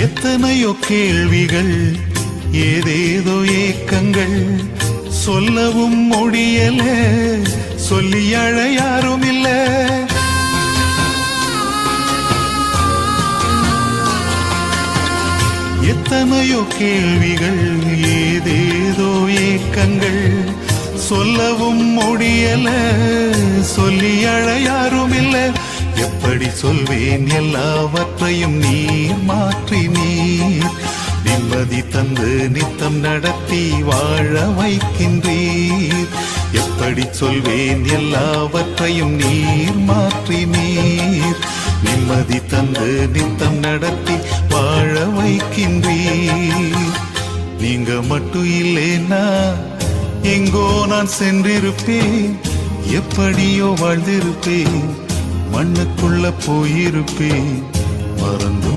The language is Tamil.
எத்தனையோ கேள்விகள், ஏதேதோ ஏக்கங்கள், சொல்லவும் முடியல, சொல்லி அழ யாரும் இல்ல. எத்தனையோ கேள்விகள், ஏதேதோ ஏக்கங்கள், சொல்லவும் முடியல, சொல்லி அழ யாரும் இல்ல. எப்படி சொல்வேன் எல்லாவற்றையும் நீர் மாற்றி நீர் நிம்மதி தந்து நித்தம் நடத்தி வாழ வைக்கின்றீர். எப்படி சொல்வேன் எல்லாவற்றையும் நீர் மாற்றி நீர் நிம்மதி தந்து நித்தம் நடத்தி வாழ வைக்கின்றீர். நீங்க மட்டும் இல்லைன்னா எங்கோ நான் சென்றிருப்பேன், எப்படியோ வாழ்ந்திருப்பேன், மண்ணுக்குள்ள போயிருப்பேன் மறந்து